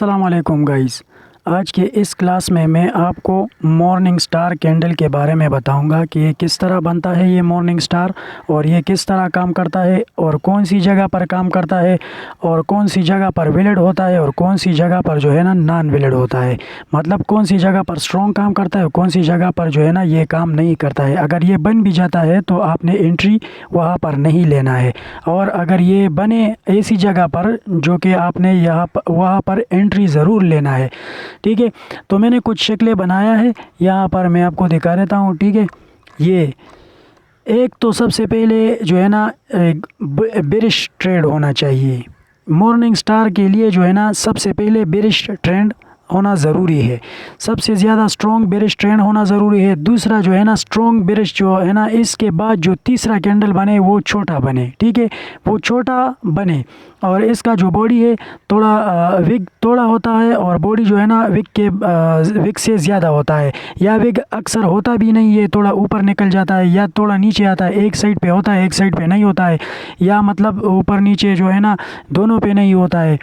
अस्सलाम वालेकुम गाइस। आज के इस क्लास में मैं आपको मॉर्निंग स्टार कैंडल के बारे में बताऊंगा कि ये किस तरह बनता है ये मॉर्निंग स्टार, और ये किस तरह काम करता है और कौन सी जगह पर काम करता है और कौन सी जगह पर विलिड होता है और कौन सी जगह पर जो है ना नॉन विलिड होता है। मतलब कौन सी जगह पर स्ट्रॉन्ग काम करता है और कौन सी जगह पर जो है ना ये काम नहीं करता है। अगर ये बन भी जाता है तो आपने एंट्री वहाँ पर नहीं लेना है, और अगर ये बने ऐसी जगह पर जो कि आपने वहाँ पर एंट्री ज़रूर लेना है। ठीक है, तो मैंने कुछ शक्लें बनाया है, यहाँ पर मैं आपको दिखा देता हूँ। ठीक है, ये एक तो सबसे पहले जो है ना एक बेरिश ट्रेंड होना चाहिए। मॉर्निंग स्टार के लिए जो है ना सबसे पहले बेरिश ट्रेंड होना ज़रूरी है, सबसे ज़्यादा स्ट्रॉन्ग बेरिश ट्रेंड होना ज़रूरी है। दूसरा जो है ना स्ट्रॉन्ग बेरिश जो है ना, इसके बाद जो तीसरा कैंडल बने वो छोटा बने। ठीक है, वो छोटा बने और इसका जो बॉडी है थोड़ा विग थोड़ा होता है, और बॉडी जो है ना विग से ज़्यादा होता है, या विग अक्सर होता भी नहीं है, थोड़ा ऊपर निकल जाता है या थोड़ा नीचे आता है। एक साइड पे होता है, एक साइड पे नहीं होता है, या मतलब ऊपर नीचे जो है ना दोनों पे नहीं होता है।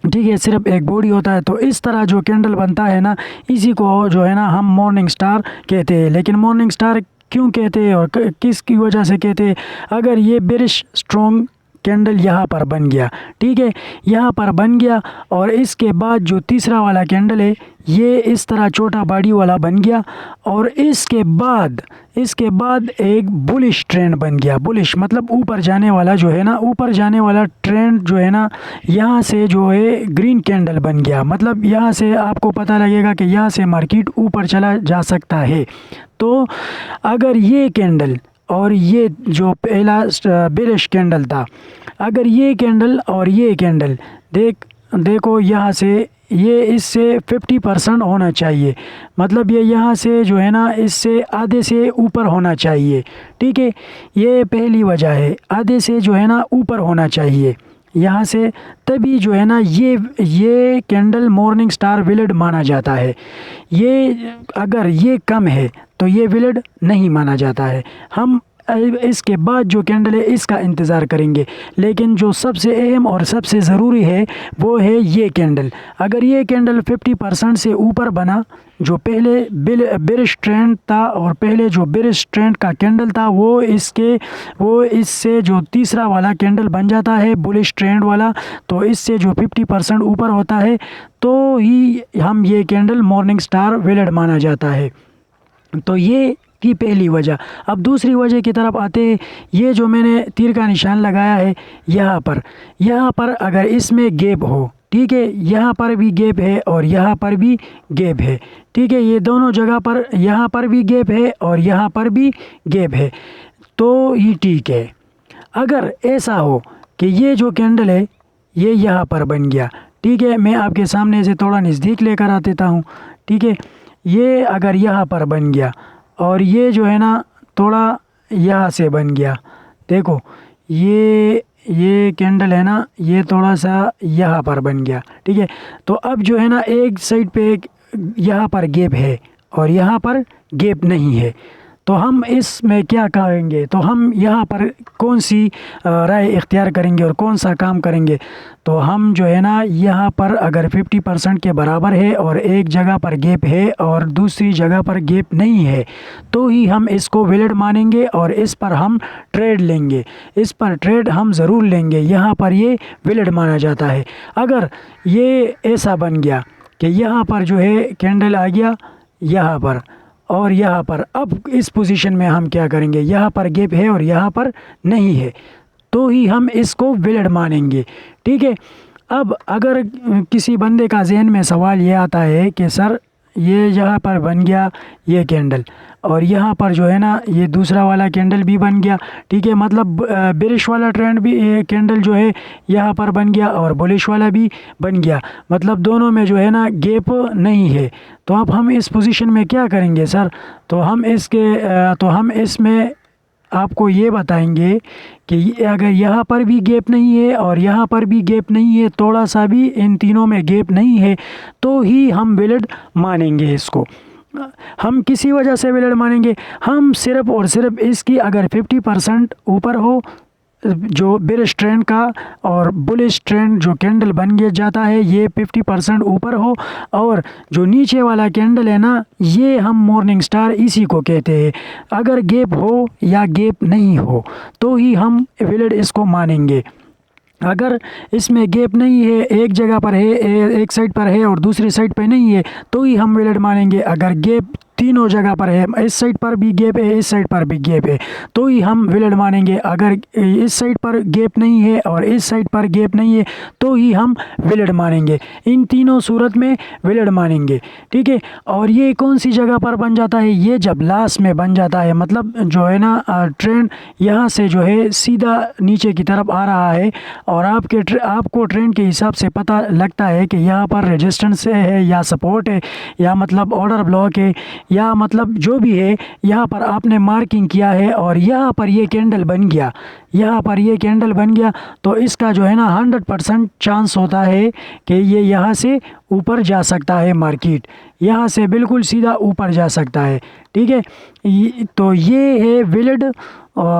ठीक है, सिर्फ एक बॉडी होता है। तो इस तरह जो कैंडल बनता है ना, इसी को जो है ना हम मॉर्निंग स्टार कहते हैं। लेकिन मॉर्निंग स्टार क्यों कहते हैं और किसकी वजह से कहते हैं? अगर ये बेरिश स्ट्रॉन्ग कैंडल यहाँ पर बन गया, ठीक है, यहाँ पर बन गया, और इसके बाद जो तीसरा वाला कैंडल है ये इस तरह छोटा बॉडी वाला बन गया, और इसके बाद एक बुलिश ट्रेंड बन गया। बुलिश मतलब ऊपर जाने वाला जो है ना, ऊपर जाने वाला ट्रेंड जो है ना, यहाँ से जो है ग्रीन कैंडल बन गया। मतलब यहाँ से आपको पता लगेगा कि यहाँ से मार्केट ऊपर चला जा सकता है। तो अगर ये कैंडल और ये जो पहला बेरिश कैंडल था, अगर ये कैंडल और ये कैंडल देखो यहाँ से ये इससे 50% होना चाहिए। मतलब ये यहाँ से जो है ना इससे आधे से ऊपर होना चाहिए। ठीक है, ये पहली वजह है, आधे से जो है ना ऊपर होना चाहिए यहाँ से, तभी जो है ना ये कैंडल मॉर्निंग स्टार विलिड माना जाता है। ये अगर ये कम है तो ये विलिड नहीं माना जाता है। हम इसके बाद जो कैंडल है इसका इंतज़ार करेंगे, लेकिन जो सबसे अहम और सबसे ज़रूरी है वो है ये कैंडल। अगर ये कैंडल 50% से ऊपर बना, जो पहले बेरिश ट्रेंड था और पहले जो बेरिश ट्रेंड का कैंडल था वो इससे जो तीसरा वाला कैंडल बन जाता है बुलिश ट्रेंड वाला, तो इससे जो 50% ऊपर होता है तो ही हम ये कैंडल मॉर्निंग स्टार विलिड माना जाता है। तो ये की पहली वजह। अब दूसरी वजह की तरफ आते हैं। ये जो मैंने तीर का निशान लगाया है यहाँ पर अगर इसमें गैप हो, ठीक है, यहाँ पर भी गैप है और यहाँ पर भी गैप है। ठीक है, ये दोनों जगह पर यहाँ पर भी गैप है और यहाँ पर भी गैप है, तो ये ठीक है। अगर ऐसा हो कि ये जो कैंडल है ये यहाँ पर बन गया, ठीक है, मैं आपके सामने से थोड़ा नज़दीक लेकर आ देता हूँ। ठीक है, ये अगर यहाँ पर बन गया और ये जो है ना थोड़ा यहाँ से बन गया, देखो ये कैंडल है ना, ये थोड़ा सा यहाँ पर बन गया। ठीक है, तो अब जो है ना एक साइड पे यहाँ पर गैप है और यहाँ पर गैप नहीं है, तो हम इसमें क्या करेंगे? तो हम यहाँ पर कौन सी राय इख्तियार करेंगे और कौन सा काम करेंगे? तो हम जो है ना यहाँ पर अगर 50% के बराबर है और एक जगह पर गैप है और दूसरी जगह पर गैप नहीं है, तो ही हम इसको विलिड मानेंगे और इस पर हम ट्रेड लेंगे। इस पर ट्रेड हम ज़रूर लेंगे, यहाँ पर ये विलिड माना जाता है। अगर ये ऐसा बन गया कि यहाँ पर जो है कैंडल आ गया यहाँ पर और यहाँ पर, अब इस पोजीशन में हम क्या करेंगे? यहाँ पर गैप है और यहाँ पर नहीं है, तो ही हम इसको विलिड मानेंगे। ठीक है, अब अगर किसी बंदे का जहन में सवाल ये आता है कि सर ये यहाँ पर बन गया ये कैंडल और यहाँ पर जो है ना ये दूसरा वाला कैंडल भी बन गया, ठीक है, मतलब बेरिश वाला ट्रेंड भी कैंडल जो है यहाँ पर बन गया और बुलिश वाला भी बन गया, मतलब दोनों में जो है ना गैप नहीं है। तो अब हम इस पोजीशन में क्या करेंगे सर? तो हम इसमें आपको ये बताएंगे कि अगर यहाँ पर भी गैप नहीं है और यहाँ पर भी गैप नहीं है, थोड़ा सा भी इन तीनों में गैप नहीं है, तो ही हम विलिड मानेंगे इसको। हम किसी वजह से विलिड मानेंगे, हम सिर्फ और सिर्फ इसकी अगर 50% ऊपर हो जो बेरिश ट्रेंड का और बुलिश ट्रेंड जो कैंडल बन गया जाता है ये 50% ऊपर हो, और जो नीचे वाला कैंडल है ना, ये हम मॉर्निंग स्टार इसी को कहते हैं। अगर गैप हो या गैप नहीं हो तो ही हम वैलिड इसको मानेंगे। अगर इसमें गैप नहीं है, एक जगह पर है, एक साइड पर है और दूसरी साइड पर नहीं है, तो ही हम वैलिड मानेंगे। अगर गैप तीनों जगह पर है, इस साइड पर भी गैप है, इस साइड पर भी गैप है, तो ही हम वैलिड मानेंगे। अगर इस साइड पर गैप नहीं है और इस साइड पर गैप नहीं है, तो ही हम वैलिड मानेंगे। इन तीनों सूरत में वैलिड मानेंगे, ठीक है। और ये कौन सी जगह पर बन जाता है? ये जब लास्ट में बन जाता है, मतलब जो है ना ट्रेंड यहाँ से जो है सीधा नीचे की तरफ आ रहा है, और आपको ट्रेंड के हिसाब से पता लगता है कि यहाँ पर रेजिस्टेंस है या सपोर्ट है या मतलब ऑर्डर ब्लॉक है या मतलब जो भी है, यहाँ पर आपने मार्किंग किया है और यहाँ पर ये कैंडल बन गया, यहाँ पर ये कैंडल बन गया, तो इसका जो है ना 100% चांस होता है कि ये यहाँ से ऊपर जा सकता है, मार्केट यहाँ से बिल्कुल सीधा ऊपर जा सकता है, ठीक है। तो ये है वैलिड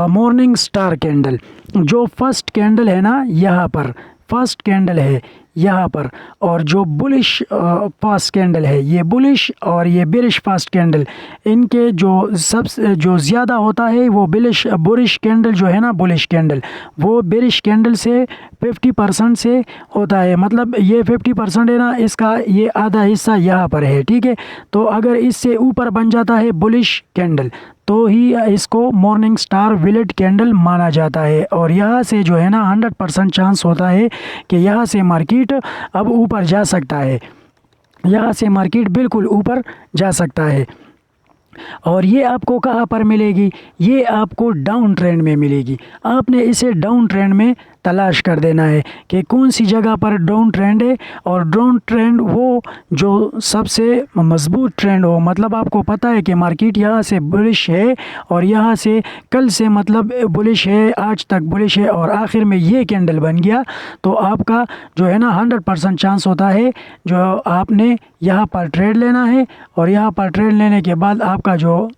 मॉर्निंग स्टार कैंडल। जो फर्स्ट कैंडल है ना, यहाँ पर फर्स्ट कैंडल है यहाँ पर, और जो बुलिश फास्ट कैंडल है ये बुलिश, और ये बेरिश फास्ट कैंडल, इनके जो ज़्यादा होता है वो बुलिश कैंडल जो है ना, बुलिश कैंडल वो बेरिश कैंडल से 50% से होता है। मतलब ये 50% है ना, इसका ये आधा हिस्सा यहाँ पर है, ठीक है। तो अगर इससे ऊपर बन जाता है बुलिश कैंडल, तो ही इसको मॉर्निंग स्टार वैलिड कैंडल माना जाता है। और यहाँ से जो है ना 100% चांस होता है कि यहाँ से मार्केट अब ऊपर जा सकता है, यहाँ से मार्केट बिल्कुल ऊपर जा सकता है। और ये आपको कहाँ पर मिलेगी? ये आपको डाउन ट्रेंड में मिलेगी। आपने इसे डाउन ट्रेंड में तलाश कर देना है कि कौन सी जगह पर डाउन ट्रेंड है, और डाउन ट्रेंड वो जो सबसे मजबूत ट्रेंड हो। मतलब आपको पता है कि मार्केट यहाँ से बुलिश है और यहाँ से कल से मतलब बुलिश है, आज तक बुलिश है, और आखिर में ये कैंडल बन गया, तो आपका जो है ना 100% चांस होता है जो आपने यहाँ पर ट्रेड लेना है। और यहाँ पर ट्रेड लेने के बाद आपका जो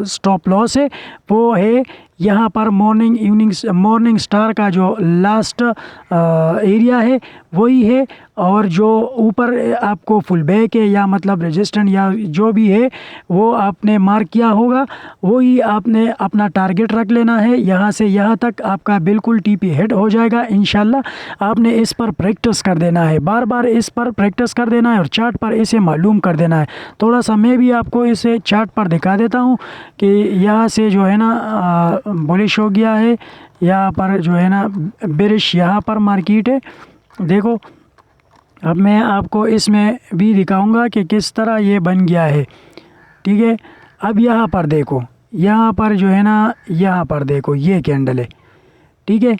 स्टॉप लॉस है वो है यहाँ पर मॉर्निंग स्टार का जो लास्ट एरिया है वही है, और जो ऊपर आपको फुल बैक है या मतलब रेजिस्टेंट या जो भी है वो आपने मार्क किया होगा, वही आपने अपना टारगेट रख लेना है। यहाँ से यहाँ तक आपका बिल्कुल टीपी हिट हो जाएगा इंशाल्लाह। आपने इस पर प्रैक्टिस कर देना है, बार बार इस पर प्रैक्टिस कर देना है और चार्ट पर इसे मालूम कर देना है। थोड़ा सा मैं भी आपको इसे चार्ट पर दिखा देता हूँ कि यहाँ से जो है ना बुलिश हो गया है, यहाँ पर जो है ना बेरिश यहाँ पर मार्केट है। देखो अब मैं आपको इसमें भी दिखाऊंगा कि किस तरह ये बन गया है, ठीक है। अब यहाँ पर देखो, यहाँ पर जो है ना, यहाँ पर देखो ये कैंडल है, ठीक है।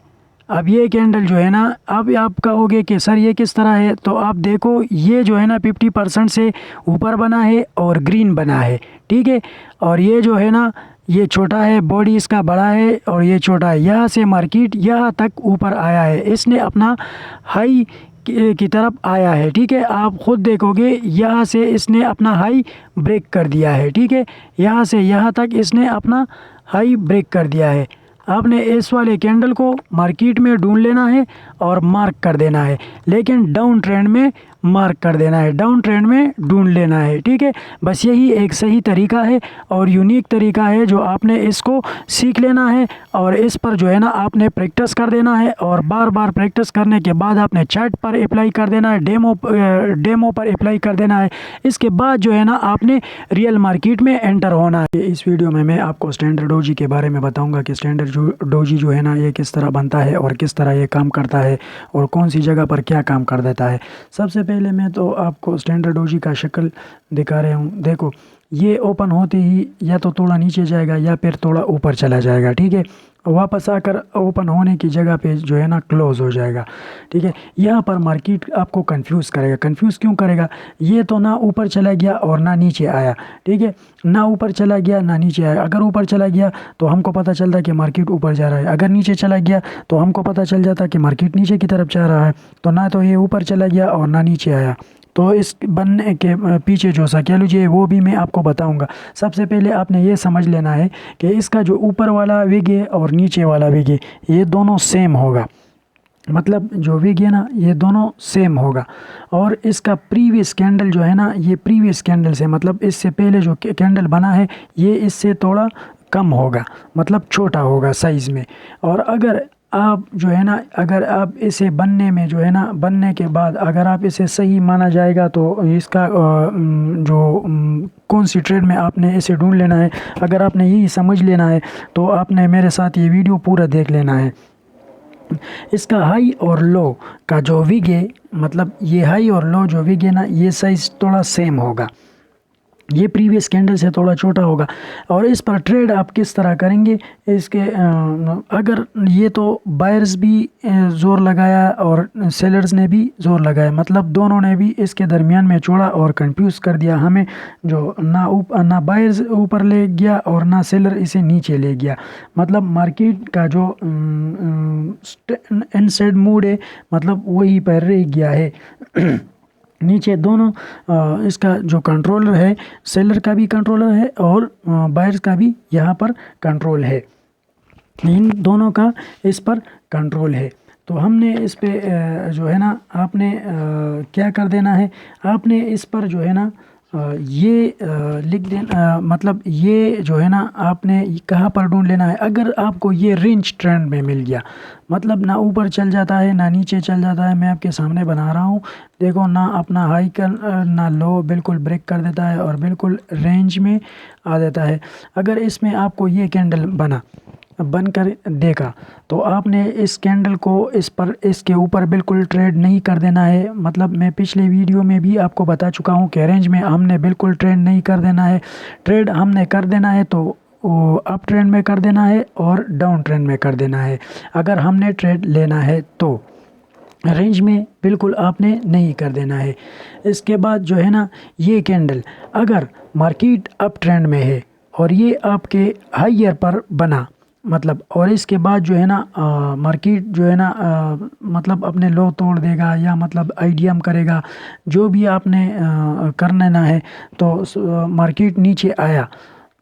अब ये कैंडल जो है ना, अब आप कहोगे कि सर ये किस तरह है, तो आप देखो ये जो है ना 50% से ऊपर बना है और ग्रीन बना है, ठीक है। और ये जो है ना ये छोटा है, बॉडी इसका बड़ा है और ये छोटा है। यहाँ से मार्केट यहाँ तक ऊपर आया है, इसने अपना हाई की तरफ आया है, ठीक है। आप ख़ुद देखोगे यहाँ से इसने अपना हाई ब्रेक कर दिया है, ठीक है। यहाँ से यहाँ तक इसने अपना हाई ब्रेक कर दिया है। आपने इस वाले कैंडल को मार्केट में ढूंढ लेना है और मार्क कर देना है, लेकिन डाउन ट्रेंड में मार्क कर देना है, डाउन ट्रेंड में ढूंढ लेना है, ठीक है। बस यही एक सही तरीका है और यूनिक तरीका है जो आपने इसको सीख लेना है, और इस पर जो है ना आपने प्रैक्टिस कर देना है, और बार बार प्रैक्टिस करने के बाद आपने चार्ट पर अप्लाई कर देना है, डेमो पर अप्लाई कर देना है। इसके बाद जो है ना आपने रियल मार्केट में एंटर होना है। इस वीडियो में मैं आपको स्टैंडर्ड डोजी के बारे में बताऊँगा कि स्टैंडर्ड डोजी जो है ना ये किस तरह बनता है और किस तरह ये काम करता है और कौन सी जगह पर क्या काम कर देता है। सबसे पहले मैं तो आपको स्टैंडर्ड डोजी का शक्ल दिखा रहा हूँ। देखो ये ओपन होते ही या तो थोड़ा नीचे जाएगा या फिर थोड़ा ऊपर चला जाएगा, ठीक है। वापस आकर ओपन होने की जगह पे जो है ना क्लोज़ हो जाएगा, ठीक है। यहाँ पर मार्केट आपको कंफ्यूज करेगा। कंफ्यूज क्यों करेगा? ये तो ना ऊपर चला गया और ना नीचे आया, ठीक है। ना ऊपर चला गया ना नीचे आया। अगर ऊपर चला गया तो हमको पता चलता कि मार्केट ऊपर जा रहा है, अगर नीचे चला गया तो हमको पता चल जाता कि मार्केट नीचे की तरफ जा रहा है। तो ना तो ये ऊपर चला गया और ना नीचे आया, तो इस बनने के पीछे जो साइकोलॉजी है वो भी मैं आपको बताऊंगा। सबसे पहले आपने ये समझ लेना है कि इसका जो ऊपर वाला विग है और नीचे वाला विग है ये दोनों सेम होगा, मतलब जो विग है ना ये दोनों सेम होगा। और इसका प्रीवियस कैंडल जो है ना ये प्रीवियस कैंडल से मतलब इससे पहले जो कैंडल बना है ये इससे थोड़ा कम होगा, मतलब छोटा होगा साइज़ में। और अगर आप जो है ना अगर आप इसे बनने में जो है ना बनने के बाद अगर आप इसे सही माना जाएगा तो इसका कौन सी ट्रेड में आपने इसे ढूंढ लेना है। अगर आपने यही समझ लेना है तो आपने मेरे साथ ये वीडियो पूरा देख लेना है। इसका हाई और लो का जो विग है, मतलब ये हाई और लो जो विग है ना ये साइज़ थोड़ा सेम होगा, ये प्रीवियस कैंडल से थोड़ा छोटा होगा। और इस पर ट्रेड आप किस तरह करेंगे इसके अगर ये तो बायर्स भी ज़ोर लगाया और सेलर्स ने भी ज़ोर लगाया, मतलब दोनों ने भी इसके दरमियान में छोड़ा और कंफ्यूज कर दिया हमें, जो ना बायर्स ऊपर ले गया और ना सेलर इसे नीचे ले गया। मतलब मार्केट का जो इनसाइड मूड है मतलब वही पर रह गया है। नीचे दोनों इसका जो कंट्रोलर है सेलर का भी कंट्रोलर है और बायर्स का भी यहाँ पर कंट्रोल है, इन दोनों का इस पर कंट्रोल है। तो हमने इस पे जो है ना आपने क्या कर देना है, आपने इस पर जो है ना ये लिख देना, मतलब ये जो है ना आपने कहाँ पर ढूंढ लेना है। अगर आपको ये रेंज ट्रेंड में मिल गया, मतलब ना ऊपर चल जाता है ना नीचे चल जाता है, मैं आपके सामने बना रहा हूँ देखो, ना अपना हाई कर ना लो, बिल्कुल ब्रेक कर देता है और बिल्कुल रेंज में आ देता है। अगर इसमें आपको ये कैंडल बनकर देखा तो आपने इस कैंडल को इस पर इसके ऊपर बिल्कुल ट्रेड नहीं कर देना है। मतलब मैं पिछले वीडियो में भी आपको बता चुका हूँ कि रेंज में हमने बिल्कुल ट्रेड नहीं कर देना है। ट्रेड हमने कर देना है तो वो अप ट्रेंड में कर देना है और डाउन ट्रेंड में कर देना है। अगर हमने ट्रेड लेना है तो रेंज में बिल्कुल आपने नहीं कर देना है। इसके बाद जो है ना ये कैंडल अगर मार्केट अप ट्रेंड में है और ये आपके हाईयर पर बना, मतलब और इसके बाद जो है ना मार्केट जो है ना मतलब अपने लो तोड़ देगा या मतलब आईडीएम करेगा, जो भी आपने करना ना है, तो मार्केट नीचे आया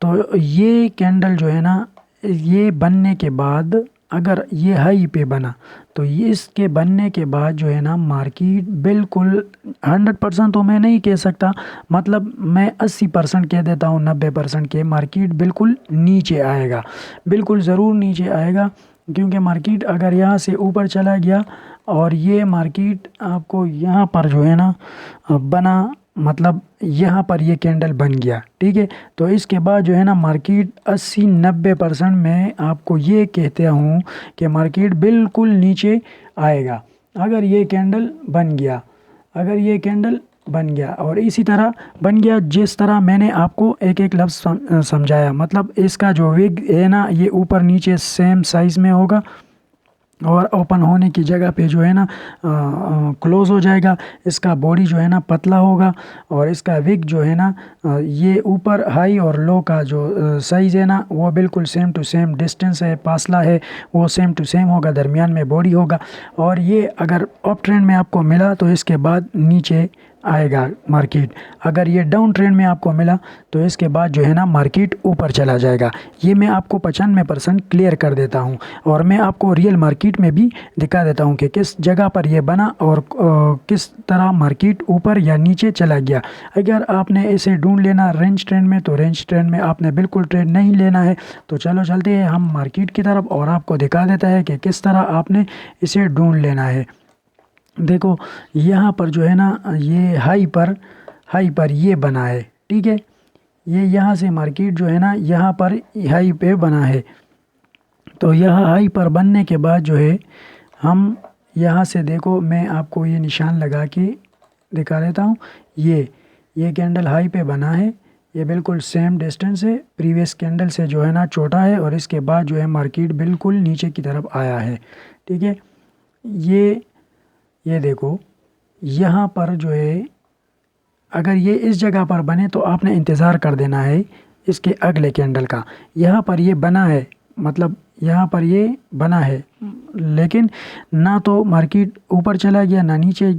तो ये कैंडल जो है ना ये बनने के बाद अगर ये हाई पे बना तो ये इसके बनने के बाद जो है ना मार्केट बिल्कुल 100% तो मैं नहीं कह सकता, मतलब मैं 80% कह देता हूँ, 90% के मार्केट बिल्कुल नीचे आएगा, बिल्कुल ज़रूर नीचे आएगा। क्योंकि मार्केट अगर यहाँ से ऊपर चला गया और ये मार्केट आपको यहाँ पर जो है ना बना, मतलब यहाँ पर ये कैंडल बन गया, ठीक है, तो इसके बाद जो है ना मार्केट 80-90% मैं आपको ये कहते हूँ कि मार्केट बिल्कुल नीचे आएगा अगर ये कैंडल बन गया, अगर ये कैंडल बन गया। और इसी तरह बन गया जिस तरह मैंने आपको एक एक लफ्ज़ समझाया, मतलब इसका जो विग है ना ये ऊपर नीचे सेम साइज़ में होगा और ओपन होने की जगह पे जो है ना क्लोज़ हो जाएगा। इसका बॉडी जो है ना पतला होगा और इसका विग जो है ना ये ऊपर हाई और लो का जो साइज़ है ना वो बिल्कुल सेम टू सेम, डिस्टेंस है फासला है वो सेम टू सेम होगा, दरमियान में बॉडी होगा। और ये अगर अप ट्रेंड में आपको मिला तो इसके बाद नीचे आएगा मार्केट, अगर ये डाउन ट्रेंड में आपको मिला तो इसके बाद जो है ना मार्केट ऊपर चला जाएगा। ये मैं आपको 95% क्लियर कर देता हूँ और मैं आपको रियल मार्केट में भी दिखा देता हूँ कि किस जगह पर ये बना और किस तरह मार्केट ऊपर या नीचे चला गया। अगर आपने इसे ढूंढ लेना रेंज ट्रेंड में तो रेंज ट्रेंड में आपने बिल्कुल ट्रेड नहीं लेना है। तो चलो चलते हैं हम मार्केट की तरफ और आपको दिखा देता है कि किस तरह आपने इसे ढूंढ लेना है। देखो यहाँ पर जो है ना ये हाई पर ये बना है, ठीक है, ये यहाँ से मार्केट जो है ना यहाँ पर हाई पे बना है। तो यह हाई पर बनने के बाद जो है हम यहाँ से देखो मैं आपको ये निशान लगा के दिखा देता हूँ, ये कैंडल हाई पे बना है, ये बिल्कुल सेम डिस्टेंस है प्रीवियस कैंडल से जो है ना छोटा है और इसके बाद जो है मार्केट बिल्कुल नीचे की तरफ आया है, ठीक है। ये देखो यहाँ पर जो है अगर ये इस जगह पर बने तो आपने इंतज़ार कर देना है इसके अगले कैंडल का। यहाँ पर ये बना है, मतलब यहाँ पर ये बना है लेकिन ना तो मार्केट ऊपर चला गया ना नीचे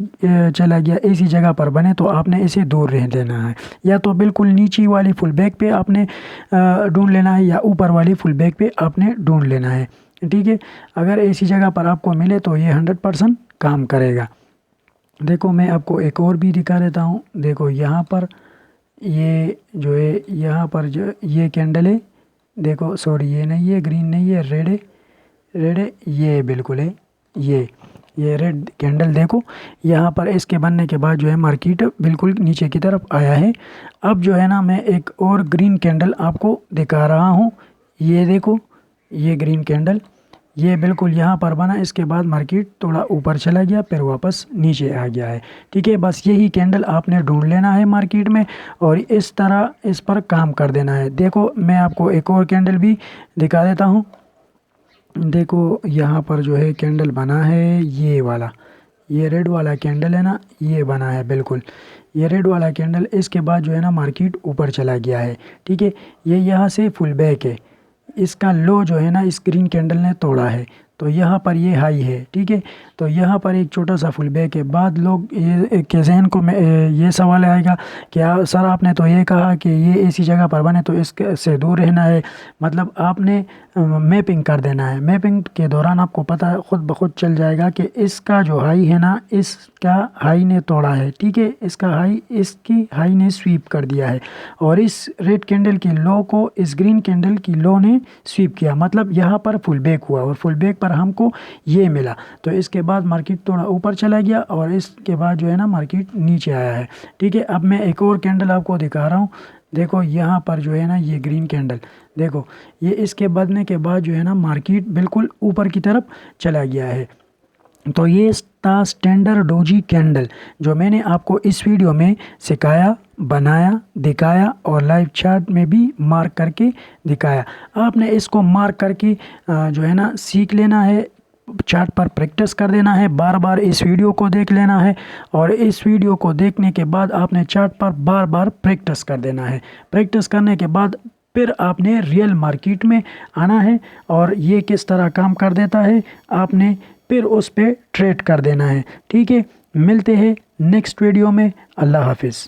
चला गया, ऐसी जगह पर बने तो आपने इसे दूर रह देना है। या तो बिल्कुल नीचे वाली फुल बैक पे आपने ढूंढ लेना है या ऊपर वाली फुल बैक पे आपने ढूंढ लेना है। ठीक है, अगर ऐसी जगह पर आपको मिले तो ये 100% काम करेगा। देखो मैं आपको एक और भी दिखा देता हूँ। देखो यहाँ पर ये जो है, यहाँ पर जो ये कैंडल है, देखो सॉरी ये नहीं है, ग्रीन नहीं है, रेड है, रेड है, ये बिल्कुल है, ये रेड कैंडल। देखो यहाँ पर इसके बनने के बाद जो है मार्केट बिल्कुल नीचे की तरफ आया है। अब जो है ना मैं एक और ग्रीन कैंडल आपको दिखा रहा हूँ। ये देखो ये ग्रीन कैंडल, ये बिल्कुल यहाँ पर बना, इसके बाद मार्केट थोड़ा ऊपर चला गया फिर वापस नीचे आ गया है। ठीक है, बस यही कैंडल आपने ढूंढ लेना है मार्केट में और इस तरह इस पर काम कर देना है। देखो मैं आपको एक और कैंडल भी दिखा देता हूँ। देखो यहाँ पर जो है कैंडल बना है ये वाला, ये रेड वाला कैंडल है ना, ये बना है बिल्कुल, ये रेड वाला कैंडल। इसके बाद जो है ना मार्केट ऊपर चला गया है। ठीक है, ये यहाँ से फुल बैक है, इसका लो जो है ना इस ग्रीन कैंडल ने तोड़ा है, तो यहाँ पर ये हाई है। ठीक है, तो यहाँ पर एक छोटा सा फुल बैक है। बाद लोग ये के जहन को में ये सवाल आएगा कि सर आपने तो ये कहा कि ये ऐसी जगह पर बने तो इसके से दूर रहना है, मतलब आपने मैपिंग कर देना है। मैपिंग के दौरान आपको पता खुद ब खुद चल जाएगा कि इसका जो हाई है ना, इसका हाई ने तोड़ा है। ठीक है, इसका हाई इसकी हाई ने स्वीप कर दिया है और इस रेड कैंडल की लो को इस ग्रीन कैंडल की लो ने स्वीप किया, मतलब यहाँ पर फुल बैक हुआ और फुल बैक पर हमको ये मिला। तो इसके बाद मार्केट थोड़ा ऊपर चला गया और इसके बाद जो है ना मार्केट नीचे आया है। ठीक है, अब मैं एक और कैंडल आपको दिखा रहा हूँ। देखो यहाँ पर जो है ना ये ग्रीन कैंडल, देखो ये इसके बनने के बाद जो है ना मार्केट बिल्कुल ऊपर की तरफ चला गया है। तो ये था स्टैंडर्ड डोजी कैंडल जो मैंने आपको इस वीडियो में सिखाया, बनाया, दिखाया और लाइव चार्ट में भी मार्क करके दिखाया। आपने इसको मार्क करके जो है ना सीख लेना है, चार्ट पर प्रैक्टिस कर देना है, बार बार इस वीडियो को देख लेना है और इस वीडियो को देखने के बाद आपने चार्ट पर बार बार प्रैक्टिस कर देना है। प्रैक्टिस करने के बाद फिर आपने रियल मार्केट में आना है और ये किस तरह काम कर देता है आपने फिर उस पर ट्रेड कर देना है। ठीक है, मिलते हैं नेक्स्ट वीडियो में। अल्लाह हाफिज़।